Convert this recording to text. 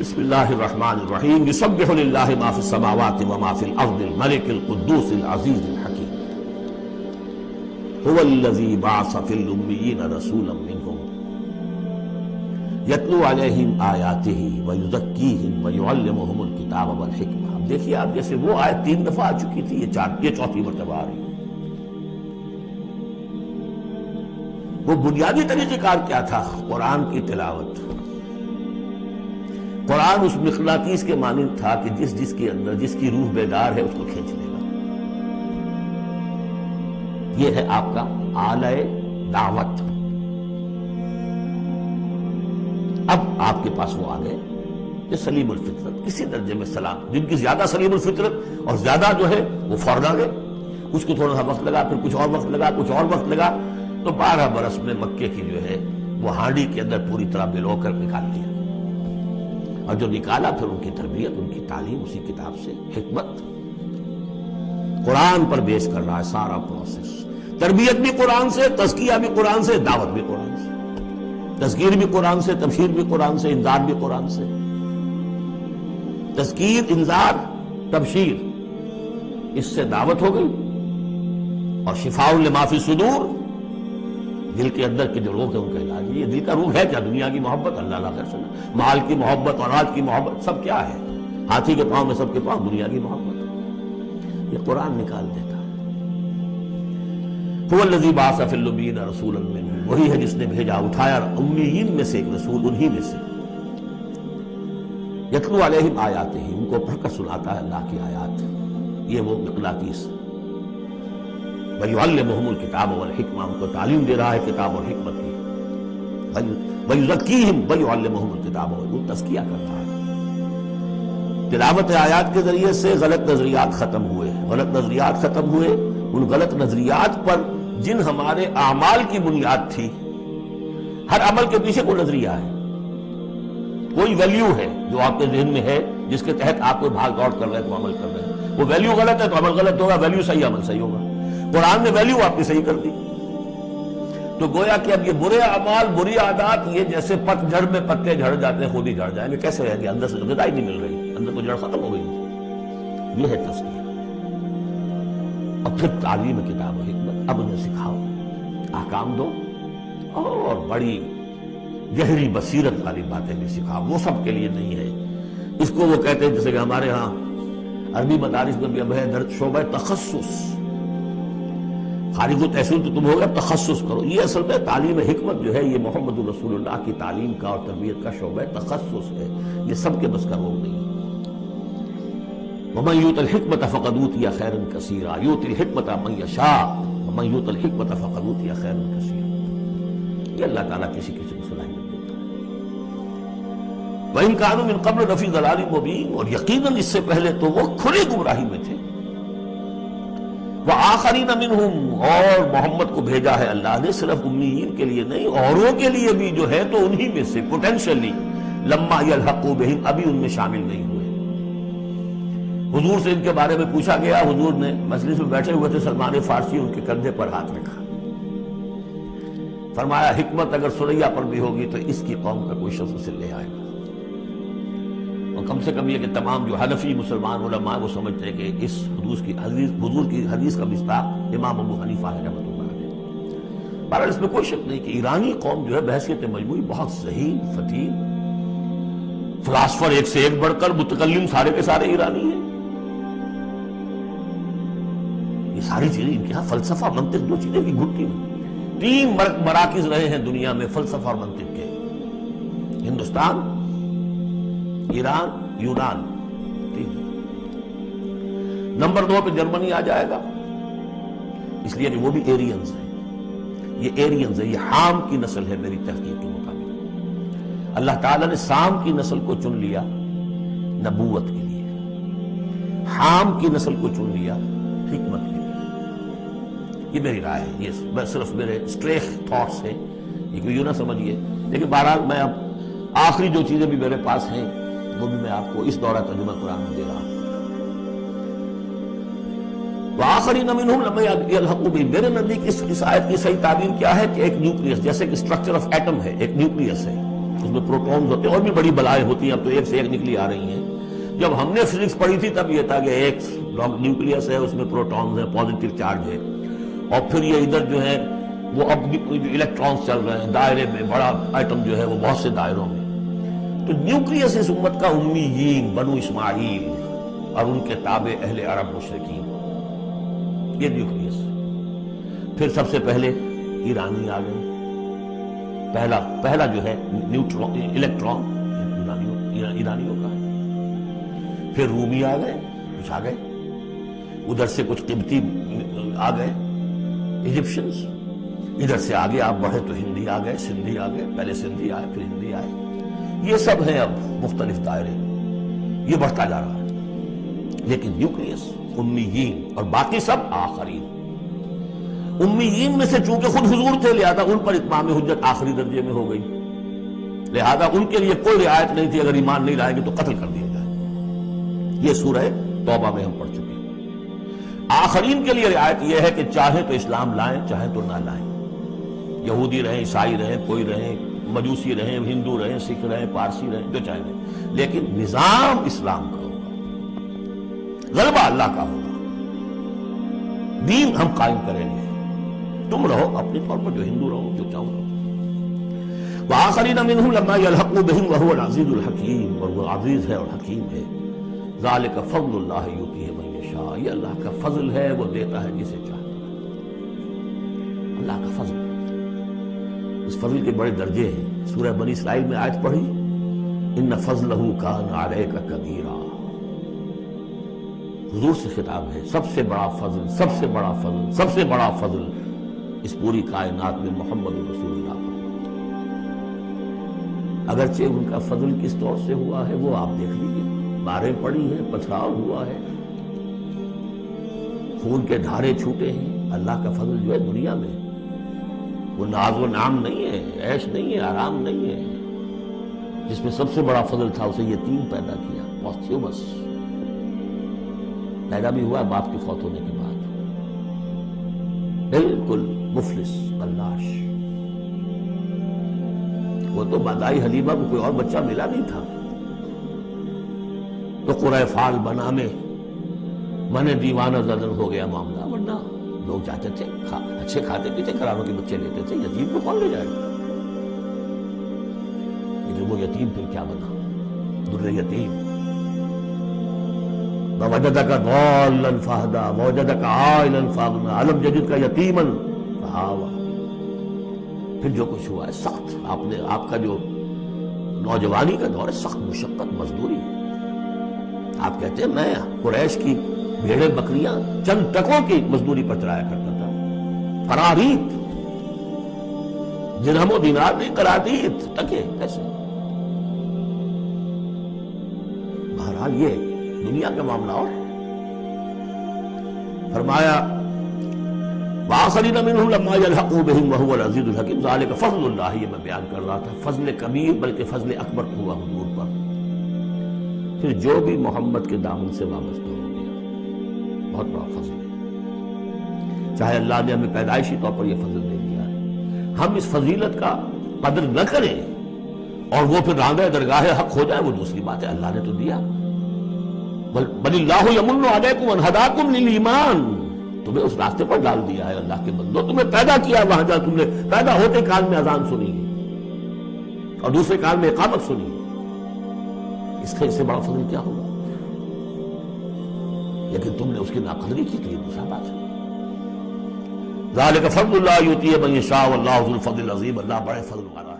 بسم اللہ الرحمن الرحیم یسبح للہ ما فی السماوات وما فی الارض الملک القدوس العزیز الحکیم هو الذی بعث فی الامیین رسولا منہم یتلو علیہم آیاتہ ویزکیہم ویعلمہم الکتاب والحکمہ۔ اب دیکھیے آپ، جیسے وہ آیت 3 دفعہ آ چکی تھی، یہ چوتھی مرتبہ آ رہی ہے۔ وہ بنیادی طریقہ کار کیا تھا؟ قرآن کی تلاوت۔ قرآن اس مقناطیس کے مانند تھا کہ جس کے اندر جس کی روح بیدار ہے اس کو کھینچ لے گا۔ یہ ہے آپ کا آلہ دعوت۔ اب آپ کے پاس وہ آ گئے یہ سلیم الفطرت، کسی درجے میں سلام، جن کی زیادہ سلیم الفطرت اور زیادہ جو ہے وہ فوراً آ گئے۔ کچھ کو تھوڑا سا وقت لگا، پھر کچھ اور وقت لگا، کچھ اور وقت لگا، تو 12 برس میں مکے کی جو ہے وہ ہانڈی کے اندر پوری طرح بلو کر نکال دیا۔ اور جو نکالا پھر ان کی تربیت، ان کی تعلیم اسی کتاب سے، حکمت قرآن پر بیس کر رہا ہے سارا پروسیس۔ تربیت بھی قرآن سے، تزکیہ بھی قرآن سے، دعوت بھی قرآن سے، تذکیر بھی قرآن سے، تبشیر بھی قرآن سے، انذار بھی قرآن سے۔ تذکیر، انذار، تبشیر، اس سے دعوت ہو گئی، اور شفاء لما فی الصدور، دل کے اندر کے جو روگ ہے ان کا علاج۔ یہ دل کا روگ ہے کیا؟ دنیا کی محبت، اللہ لا کر سکتا، مال کی محبت، اولاد کی محبت، سب کیا ہے؟ ہاتھی کے پاؤں میں سب کے پاؤں دنیا کی محبت۔ یہ قرآن نکال دیتا ہے۔ هو الذی بعث فی الامیین رسولا منہم، وہی ہے جس نے بھیجا، اٹھایا امیین میں سے ایک رسول، انہی میں سے۔ یتلو علیہم آیاتہ، ان کو پڑھ کر سناتا ہے اللہ کی آیات۔ یہ وہ مقناطیس۔ وَيُعَلِّمُهُمُ الْكِتَابَ وَالْحِكْمَةَ، ان کو تعلیم دے رہا ہے کتاب اور حکمت کی۔ وَيُزَكِّيهِمْ وَيُعَلِّمُهُمُ الْكِتَابَ وَالْحِكْمَةَ، تزکیہ کرتا ہے۔ تلاوت آیات کے ذریعے سے غلط نظریات ختم ہوئے، غلط نظریات ختم ہوئے۔ ان غلط نظریات پر جن ہمارے اعمال کی بنیاد تھی، ہر عمل کے پیچھے کوئی نظریہ ہے، کوئی ویلیو ہے جو آپ کے ذہن میں ہے، جس کے تحت آپ کوئی بھاگ دوڑ کر رہے ہیں، کوئی عمل کر رہے ہیں۔ وہ ویلیو غلط ہے تو عمل غلط ہوگا، ویلیو صحیح عمل صحیح ہوگا۔ قرآن نے ویلیو آپ کی صحیح کر دی، تو گویا کہ اب یہ برے اعمال، بری عادات، یہ جیسے پت جھڑ میں پتے جھڑ جاتے ہیں، خود ہی جھڑ جائیں گے، کیسے رہیں گے؟ اندر سے غذا ہی نہیں مل رہی، اندر کو جڑ ختم ہو گئی۔ یہ ہے تزکیہ۔ اور پھر تعلیم کتاب و حکمت، اب انہیں سکھاؤ، احکام دو، اور بڑی گہری بصیرت والی باتیں بھی سکھاؤ۔ وہ سب کے لیے نہیں ہے۔ اس کو وہ کہتے ہیں، جیسے کہ ہمارے ہاں عربی مدارس میں بھی اب ہے شعبہ تخصص، خارج التحصیل تو تم ہو گئے، اب تخصص کرو۔ یہ اصل میں تعلیم حکمت جو ہے، یہ محمد رسول اللہ کی تعلیم کا اور تربیت کا شعبہ تخصص ہے۔ یہ سب کے بس کا روگ نہیں ہے۔ وَمَن يُؤْتَ الْحِكْمَةَ فَقَدْ أُوتِيَ خَيْرًا كَثِيرًا يُؤْتِي الْحِكْمَةَ مَن يَشَاءُ وَمَن يُؤْتَ الْحِكْمَةَ فَقَدْ أُوتِيَ خَيْرًا كَثِيرًا۔ یہ اللہ تعالیٰ کسی کسی کو صلاحیت دیتا ہے۔ وَإِن كَانُوا مِن قَبْلُ لَفِي ضَلَالٍ مُبِينٍ، اور یقیناً اس سے پہلے تو وہ کھلی گمراہی میں تھے۔ وَآخَرِينَ مِنْهُمْ، اور محمد کو بھیجا ہے اللہ نے صرف امیین کے لیے نہیں، اوروں کے لیے بھی جو ہے تو انہی میں سے پوٹینشلی، لَمَّا يَلْحَقُوا بِهِمْ، ابھی ان میں شامل نہیں ہوئے۔ حضور سے ان کے بارے میں پوچھا گیا، حضور نے مجلس میں بیٹھے ہوئے تھے، سلمان فارسی ان کے کندھے پر ہاتھ رکھا، فرمایا حکمت اگر سریا پر بھی ہوگی تو اس کی قوم کا کوئی شخص اسے لے آئے گا۔ اور کم سے کم یہ کہ تمام جو حنفی مسلمان علماء وہ سمجھتے ہیں کہ اس حضور کی حدیث کا مصداق امام ابو حنیفہ ہے رحمۃ اللہ علیہ۔ بہرحال اس میں کوئی شک نہیں کہ ایرانی قوم جو ہے بحیثیت مجموعی بہت ذہین، فطین، فلاسفر ایک سے ایک بڑھ کر، متکلم سارے کے سارے ایرانی ہیں۔ یہ ساری چیزیں ان کے یہاں فلسفہ، منطق، دو چیزیں کی گھٹی میں 3 مراکز رہے ہیں دنیا میں فلسفہ اور منطق کے: ہندوستان، ایران، یونان، 3۔ نمبر 2 پہ جرمنی آ جائے گا، اس لیے کہ وہ بھی ایرینز ہیں۔ یہ ایرینز ہے، یہ حام کی نسل ہے میری تحقیق کے مطابق۔ اللہ تعالیٰ نے سام کی نسل کو چن لیا نبوت کے لیے، حام کی نسل کو چن لیا حکمت کے لیے۔ یہ میری رائے ہے، یہ صرف میرے اسٹریک تھاٹس ہیں، یہ کوئی یوں نہ سمجھیے۔ لیکن بہرحال میں اب آخری جو چیزیں بھی میرے پاس ہیں وہ بھی میں آپ کو اس دورہ ترجمہ قرآن میں دے رہا ہوں۔ وآخرین منہم لما یلحقوا بہم، میرے نزدیک اس آیت کی صحیح تعبیر کیا ہے کہ ایک نیوکلیس، جیسے کہ اسٹرکچر آف ایٹم ہے، ایک نیوکلیس ہے، اس میں پروٹونز ہوتے ہیں، اور بھی بڑی بلائیں ہوتی ہیں، اب تو ایک سے ایک نکلی آ رہی ہیں۔ جب ہم نے فزکس پڑھی تھی تب یہ تھا کہ ایک نیوکلیس ہے، اس میں پروٹونز ہیں، پازیٹیو چارج ہے، اور پھر یہ ادھر جو ہے وہ اب الیکٹرانز چل رہے ہیں دائرے میں، بڑا ایٹم جو ہے وہ بہت سے دائروں میں۔ تو نیوکلیس اس امت کا امیین بنو اسماعیل اور ان کے تابع اہل عرب مشرکین، یہ نیوکلیس۔ پھر سب سے پہلے ایرانی آ گئے، پہلا جو ہے نیوٹرون الیکٹران ایرانیوں کا ہے۔ پھر رومی آ گئے، کچھ آ گئے، ادھر سے کچھ قبطی آ گئے ایجپشنز، ادھر سے آگے آپ بڑھے تو ہندی آ گئے، سندھی آ گئے، پہلے سندھی آئے پھر ہندی آئے، یہ سب ہیں اب مختلف دائرے، یہ بڑھتا جا رہا ہے۔ لیکن نیوکلیس امیین اور باقی سب آخرین۔ امیین میں سے چونکہ خود حضور تھے لہذا ان پر اتمام حجت آخری درجے میں ہو گئی، لہذا ان کے لیے کوئی رعایت نہیں تھی، اگر ایمان نہیں لائیں گے تو قتل کر دیا جائے۔ یہ سورہ توبہ میں ہم پڑھ چکے ہیں۔ آخرین کے لیے رعایت یہ ہے کہ چاہے تو اسلام لائیں چاہے تو نہ لائیں، یہودی رہیں، عیسائی رہیں، کوئی رہیں، مجوسی رہیں، ہندو رہیں، سکھ رہیں، پارسی رہیں، جو چاہے رہیں، لیکن نظام اسلام کا ہوگا، غلبہ اللہ کا ہوگا، دین ہم قائم کریں گے، تم رہو اپنے طور پر جو ہندو رہو، جو چاہو رہو۔ وآخرین منہم لما یلحقوا بہم وہو العزیز الحکیم، اور وہ عزیز ہے اور حکیم ہے۔ ذالک فضل اللہ یؤتیہ من یشاء، یہ اللہ کا فضل ہے، وہ دیتا ہے جسے چاہتا ہے، اللہ کا فضل۔ اس فضل کے بڑے درجے ہیں۔ سورہ بنی اسرائیل میں آیت پڑھی، ان فضلہ کان علیک کبیرا، حضور سے خطاب ہے، سب سے بڑا فضل، سب سے بڑا فضل، سب سے بڑا فضل اس پوری کائنات میں محمد رسول اللہ پر۔ اگرچہ ان کا فضل کس طور سے ہوا ہے وہ آپ دیکھ لیجیے، ماریں پڑی ہیں، پتھراؤ ہوا ہے، خون کے دھارے چھوٹے ہیں۔ اللہ کا فضل جو ہے دنیا میں وہ ناز و نعم نہیں ہے، عیش نہیں ہے، آرام نہیں ہے۔ جس میں سب سے بڑا فضل تھا اسے یتیم پیدا کیا، پوستھیومس، پیدا بھی ہوا باپ کی فوت ہونے کے بعد، بالکل مفلس برداش۔ وہ تو مادائی حلیمہ کو کوئی اور بچہ ملا نہیں تھا، تو قرۂ فال بنا میں من دیوانہ زدن ہو گیا معاملہ، ورنہ لوگ چاہتے تھے اچھے کھاتے پیتے گھرانوں کے بچے لیتے تھے، یتیم کو کون لے جائے گا؟ لیکن وہ یتیم پھر کیا بنا، در یتیم۔ ووجدک ضالا فہدی ووجدک عائلا فاغنی الم یجدک یتیما فآوی۔ پھر جو کچھ ہوا ہے سخت، آپ کا جو نوجوانی کا دور ہے، سخت مشقت مزدوری۔ آپ کہتے ہیں میں قریش کی بھیڑیں بکریاں چند ٹکوں کی مزدوری پر چلایا کرتا تھا، فراریت، درہم و دینار نہیں، قرادیت، ٹکے کیسے؟ بہرحال یہ دنیا کا معاملہ۔ اور فرمایا وآخرین منہم لما یلحقوا بہم وہو العزیز الحکیم، ذالک فضل اللہ، یہ میں بیان کر رہا تھا، فضل کبیر بلکہ فضل اکبر ہوا حضور پر۔ پھر جو بھی محمد کے دامن سے وابستہ ہو گیا، بہت بڑا فضل ہے۔ چاہے اللہ نے ہمیں پیدائشی طور پر یہ فضل دے دیا ہے، ہم اس فضیلت کا قدر نہ کریں اور وہ پھر راندہ درگاہ حق ہو جائے، وہ دوسری بات ہے، اللہ نے تو دیا۔ بل اللہ یمن علیکم ان ہداکم للایمان، تمہیں اس راستے پر ڈال دیا ہے اللہ کے بندو، تمہیں پیدا کیا وہاں جہاں تم نے پیدا ہوتے کال میں اذان سنی اور دوسرے کال میں اقامت سنی، اس سے بڑا فضل کیا ہوگا؟ لیکن تم نے اس کی ناقدری کی تو یہ دوسرا بات ہے۔ ذالک فضل اللہ یؤتیہ من یشاء واللہ ذو الفضل العظیم، اللہ بڑے فضل والا